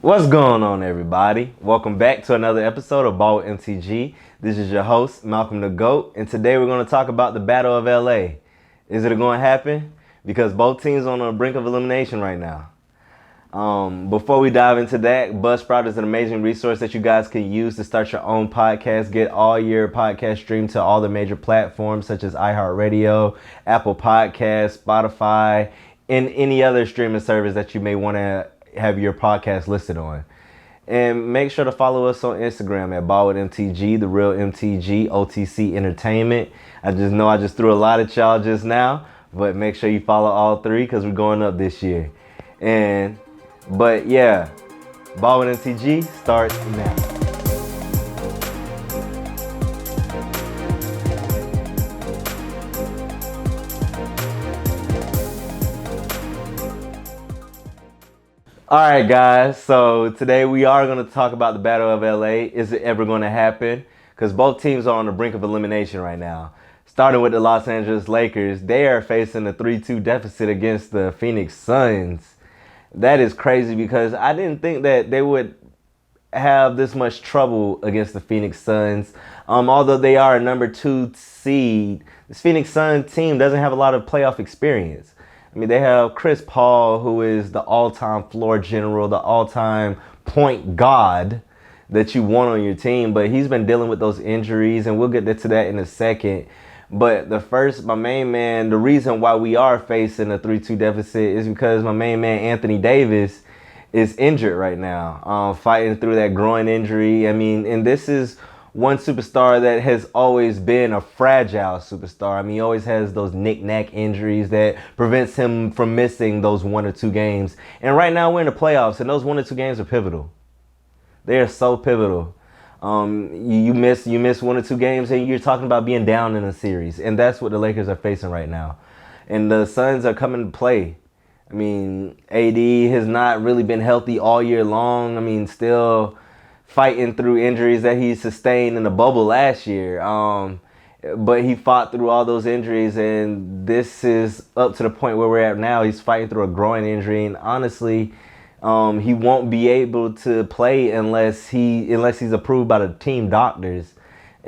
What's going on, everybody? Welcome back to another episode of Ball with MTG. This is your host, Malcolm the GOAT, and today we're going to talk about the Battle of LA. Is it going to happen? Because both teams are on the brink of elimination right now. Before we dive into that, Buzzsprout is an amazing resource that you guys can use to start your own podcast. Get all your podcast streamed to all the major platforms such as iHeartRadio, Apple Podcasts, Spotify, and any other streaming service that you may want to have your podcast listed on. And make sure to follow us on Instagram at Ball with MTG, the real MTG, OTC Entertainment. I just threw a lot at y'all just now, but make sure you follow all three because we're going up this year. But yeah, Ball with MTG starts now. All right, guys, so today we are going to talk about the Battle of LA. Is it ever going to happen? Because both teams are on the brink of elimination right now. Starting with the Los Angeles Lakers, they are facing a 3-2 deficit against the Phoenix Suns. That is crazy because I didn't think that they would have this much trouble against the Phoenix Suns. Although they are a number 2 seed, this Phoenix Suns team doesn't have a lot of playoff experience. I mean, they have Chris Paul, who is the all-time floor general, the all-time point god that you want on your team, but he's been dealing with those injuries, and we'll get to that in a second. But my main man, the reason why we are facing a 3-2 deficit is because my main man, Anthony Davis, is injured right now, fighting through that groin injury. I mean, and this is one superstar that has always been a fragile superstar. I mean, he always has those knick-knack injuries that prevents him from missing those 1 or 2 games. And right now we're in the playoffs, and those 1 or 2 games are pivotal. They are so pivotal. You miss 1 or 2 games, and you're talking about being down in a series. And that's what the Lakers are facing right now. And the Suns are coming to play. I mean, AD has not really been healthy all year long. I mean, still fighting through injuries that he sustained in the bubble last year. But he fought through all those injuries, and this is up to the point where we're at now. He's fighting through a groin injury, and honestly, he won't be able to play unless he's approved by the team doctors.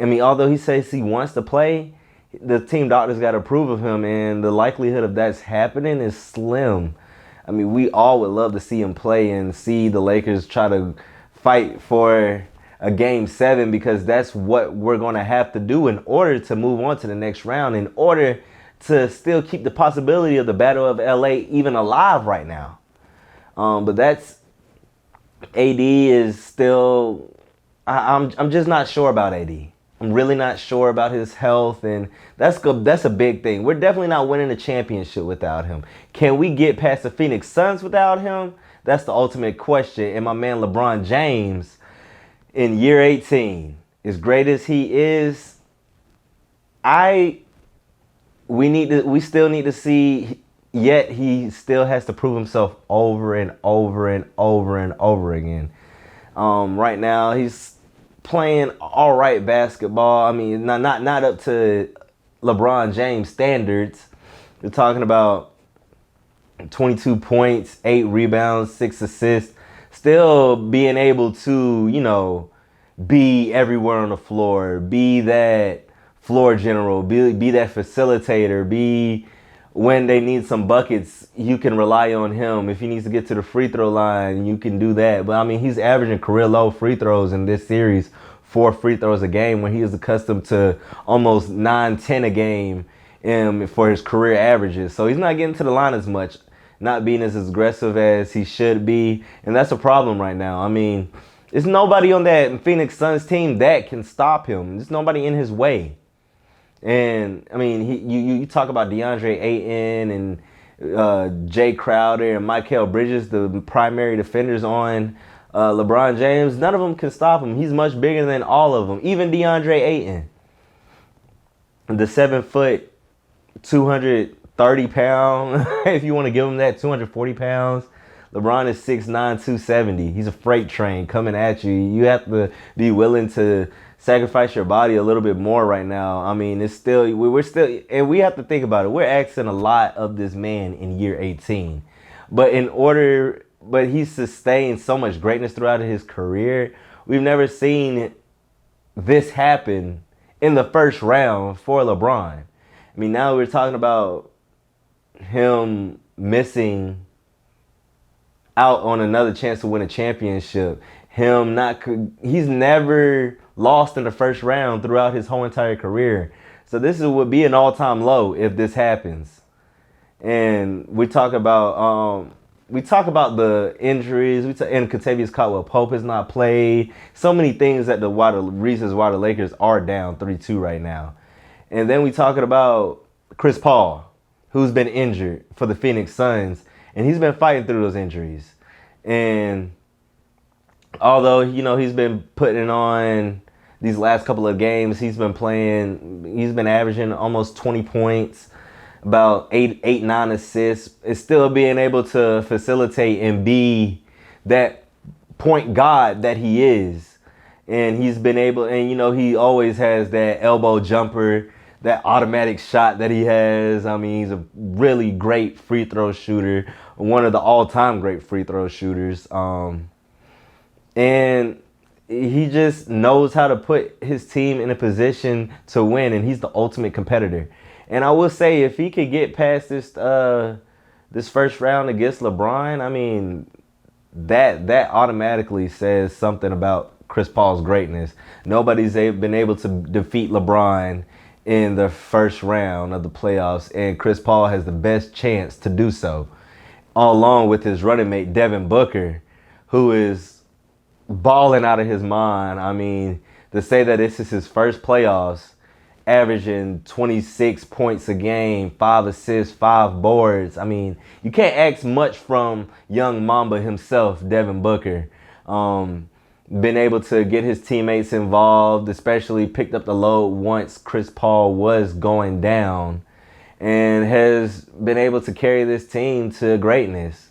I mean, although he says he wants to play, the team doctors got to approve of him, and the likelihood of that's happening is slim. I mean, we all would love to see him play and see the Lakers try to fight for a game 7, because that's what we're going to have to do in order to move on to the next round, in order to still keep the possibility of the Battle of LA even alive right now. But that's AD is still, I'm just not sure about AD. I'm really not sure about his health, and that's a big thing. We're definitely not winning a championship without him. Can we get past the Phoenix Suns without him? That's the ultimate question. And my man LeBron James, in year 18, as great as he is, we still need to see. Yet he still has to prove himself over and over and over and over again. Right now he's playing all right basketball. I mean, not up to LeBron James standards. We're talking about 22 points, 8 rebounds, 6 assists, still being able to, be everywhere on the floor, be that floor general, be that facilitator, when they need some buckets, you can rely on him. If he needs to get to the free throw line, you can do that. But I mean, he's averaging career low free throws in this series, 4 free throws a game, when he is accustomed to almost 9-10 a game for his career averages. So he's not getting to the line as much, not being as aggressive as he should be. And that's a problem right now. I mean, there's nobody on that Phoenix Suns team that can stop him. There's nobody in his way. And I mean, you talk about DeAndre Ayton and Jay Crowder and Mikal Bridges, the primary defenders on LeBron James. None of them can stop him. He's much bigger than all of them. Even DeAndre Ayton, the 7-foot, 230 pound, if you want to give him that, 240 pounds. LeBron is 6'9", 270. He's a freight train coming at you. You have to be willing to sacrifice your body a little bit more right now. I mean, it's still, we're still, and we have to think about it. We're asking a lot of this man in year 18. But in order but he's sustained so much greatness throughout his career. We've never seen this happen in the first round for LeBron. I mean, now we're talking about him missing out on another chance to win a championship. He's never lost in the first round throughout his whole entire career. So would be an all-time low if this happens. And we talk about the injuries. And Kentavious Caldwell-Pope has not played. So many things that reasons why the Lakers are down 3-2 right now. And then we talking about Chris Paul, who's been injured for the Phoenix Suns, and he's been fighting through those injuries. And although, he's been putting on these last couple of games, he's been averaging almost 20 points, about 9 assists. It's still being able to facilitate and be that point guard that he is. And he's been able, and he always has that elbow jumper, that automatic shot that he has. I mean, he's a really great free throw shooter, one of the all-time great free throw shooters. And he just knows how to put his team in a position to win, and he's the ultimate competitor. And I will say, if he could get past this first round against LeBron, I mean, that automatically says something about Chris Paul's greatness. Nobody's been able to defeat LeBron in the first round of the playoffs, and Chris Paul has the best chance to do so, along with his running mate Devin Booker, who is balling out of his mind. I mean, to say that this is his first playoffs, averaging 26 points a game, 5 assists, 5 boards. I mean, you can't ask much from young Mamba himself, Devin Booker. Been able to get his teammates involved, especially picked up the load once Chris Paul was going down, and has been able to carry this team to greatness.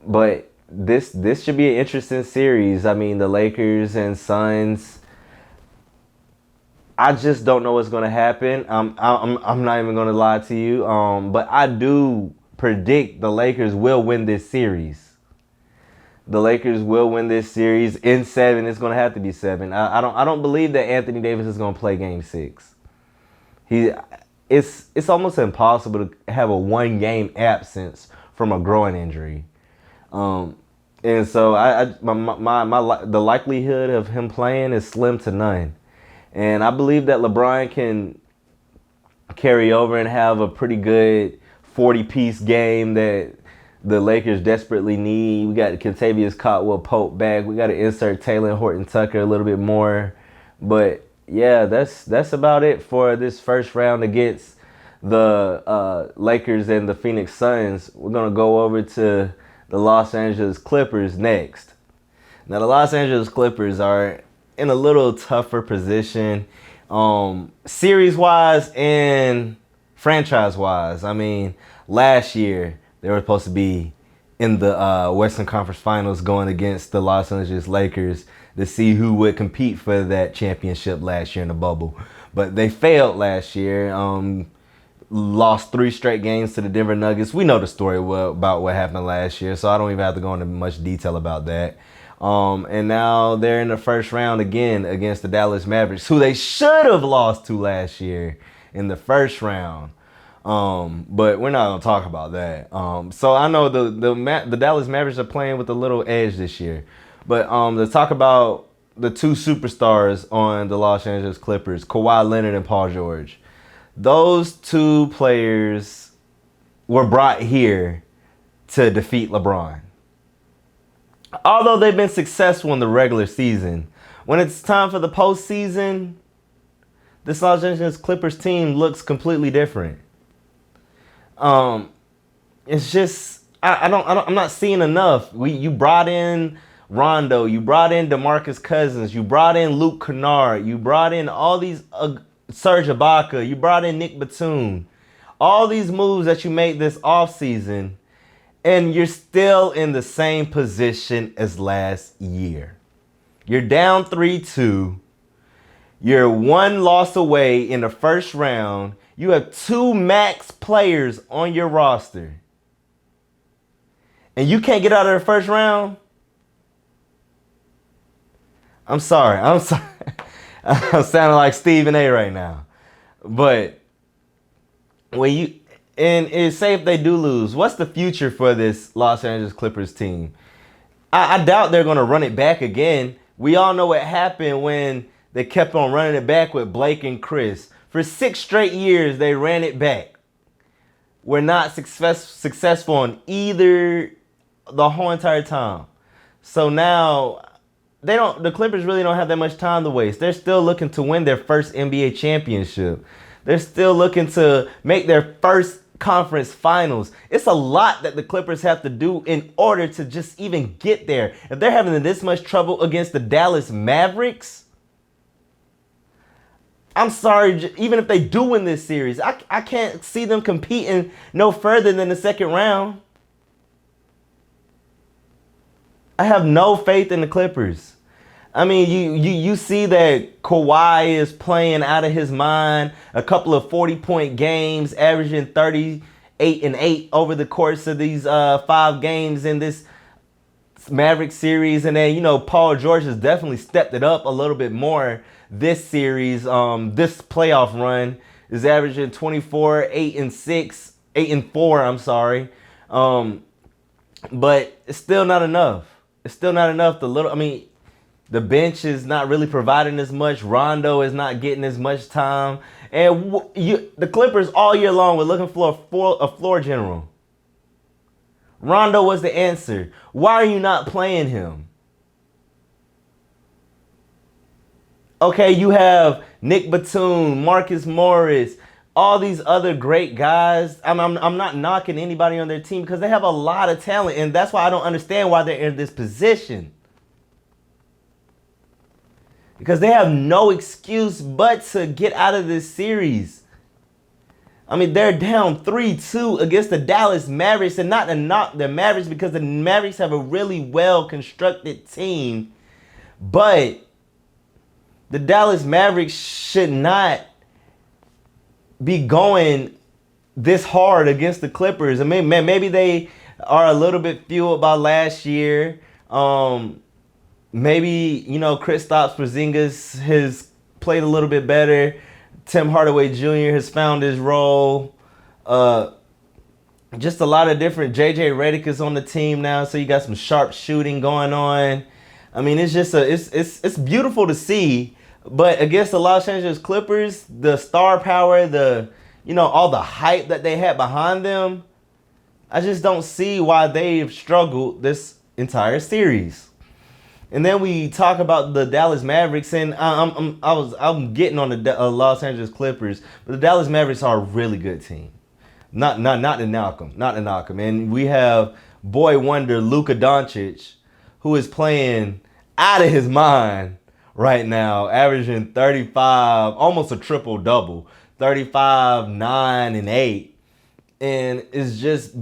But this should be an interesting series. I mean, the Lakers and Suns, I just don't know what's going to happen. I'm not even going to lie to you. But I do predict the Lakers will win this series. The Lakers will win this series in 7. It's going to have to be 7. I don't believe that Anthony Davis is going to play Game 6. It's almost impossible to have a 1-game absence from a groin injury. And so the likelihood of him playing is slim to none. And I believe that LeBron can carry over and have a pretty good 40-piece game that the Lakers desperately need. We got Kentavious Caldwell-Pope back. We got to insert Taylor Horton-Tucker a little bit more. But yeah, that's about it for this first round against the Lakers and the Phoenix Suns. We're going to go over to the Los Angeles Clippers next. Now, the Los Angeles Clippers are in a little tougher position, series-wise and franchise-wise. I mean, last year they were supposed to be in the Western Conference Finals going against the Los Angeles Lakers to see who would compete for that championship last year in the bubble. But they failed last year. Lost 3 straight games to the Denver Nuggets. We know the story about what happened last year, so I don't even have to go into much detail about that. And now they're in the first round again against the Dallas Mavericks, who they should have lost to last year in the first round. But we're not going to talk about that. So I know the Dallas Mavericks are playing with a little edge this year. But to talk about the 2 superstars on the Los Angeles Clippers, Kawhi Leonard and Paul George. Those 2 players were brought here to defeat LeBron. Although they've been successful in the regular season, when it's time for the postseason, this Los Angeles Clippers team looks completely different. It's just I'm not seeing enough. You brought in Rondo, you brought in DeMarcus Cousins, you brought in Luke Kennard, you brought in all these Serge Ibaka, you brought in Nick Batum. All these moves that you made this offseason, and you're still in the same position as last year. You're down 3-2. You're 1 loss away in the first round. You have 2 max players on your roster. and you can't get out of the first round. I'm sorry. I'm sorry. I'm sounding like Stephen A right now. But when you and it's say if they do lose, what's the future for this Los Angeles Clippers team? I doubt they're going to run it back again. We all know what happened when they kept on running it back with Blake and Chris. For 6 straight years, they ran it back. We're not successful on either the whole entire time. So now the Clippers really don't have that much time to waste. They're still looking to win their first NBA championship. They're still looking to make their first conference finals. It's a lot that the Clippers have to do in order to just even get there. If they're having this much trouble against the Dallas Mavericks, I'm sorry, even if they do win this series, I can't see them competing no further than the second round. I have no faith in the Clippers. I mean, you see that Kawhi is playing out of his mind. A couple of 40-point games, averaging 38-8 over the course of these 5 games in this Maverick series. And then, Paul George has definitely stepped it up a little bit more this series. This playoff run is averaging 24, 8-6, 8-4, I'm sorry. But it's still not enough. It's still not enough. The bench is not really providing as much. Rondo is not getting as much time. And the Clippers all year long were looking for a floor general. Rondo was the answer. Why are you not playing him? Okay, you have Nick Batum, Marcus Morris, all these other great guys. I'm not knocking anybody on their team because they have a lot of talent. And that's why I don't understand why they're in this position. Because they have no excuse but to get out of this series. I mean, they're down 3-2 against the Dallas Mavericks, and not to knock the Mavericks because the Mavericks have a really well-constructed team. But the Dallas Mavericks should not be going this hard against the Clippers. I mean, maybe they are a little bit fueled by last year. Maybe, Kristaps Porzingis has played a little bit better. Tim Hardaway Jr. has found his role. Just a lot of different. JJ Redick is on the team now, so you got some sharp shooting going on. I mean, it's just it's beautiful to see. But against the Los Angeles Clippers, the star power, all the hype that they had behind them, I just don't see why they've struggled this entire series. And then we talk about the Dallas Mavericks, and I'm getting on the Los Angeles Clippers, but the Dallas Mavericks are a really good team. Not to knock them, And we have boy wonder Luka Doncic, who is playing out of his mind right now, averaging 35, almost a triple double, 35, 9, and 8, and is just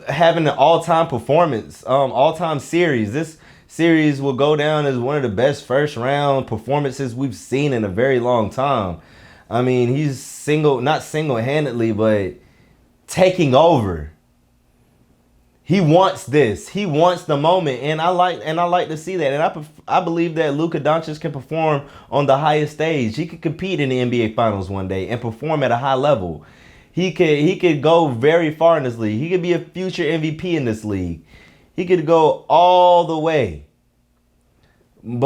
having an all-time performance, all-time series. This series will go down as one of the best first-round performances we've seen in a very long time. I mean, he's not single-handedly, but taking over. He wants this. He wants the moment, and I like to see that. And I believe that Luka Doncic can perform on the highest stage. He could compete in the NBA Finals one day and perform at a high level. He could go very far in this league. He could be a future MVP in this league. He could go all the way. And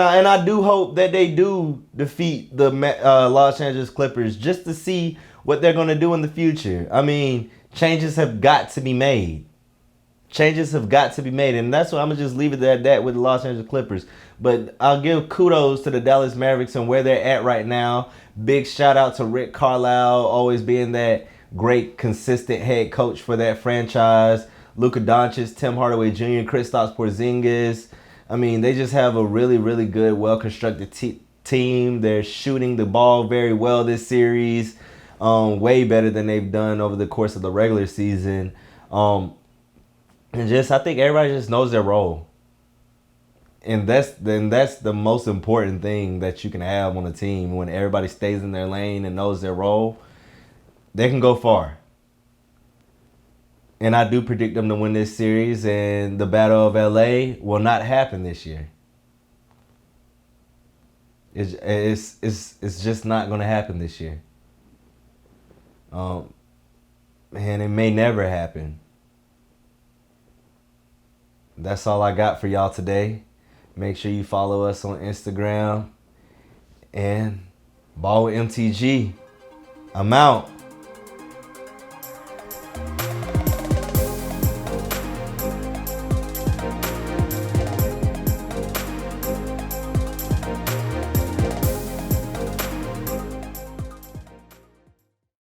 I do hope that they do defeat the Los Angeles Clippers just to see what they're going to do in the future. I mean, changes have got to be made. And that's why I'm going to just leave it at that with the Los Angeles Clippers. But I'll give kudos to the Dallas Mavericks and where they're at right now. Big shout out to Rick Carlisle, always being that great, consistent head coach for that franchise. Luka Doncic, Tim Hardaway Jr., Kristaps Porzingis. I mean, they just have a really, really good, well-constructed team. They're shooting the ball very well this series, way better than they've done over the course of the regular season. And I think everybody just knows their role. And that's the most important thing that you can have on a team, when everybody stays in their lane and knows their role. they can go far. And I do predict them to win this series, and the Battle of LA will not happen this year. It's just not going to happen this year. And it may never happen. That's all I got for y'all today. Make sure you follow us on Instagram and Ball with MTG. I'm out.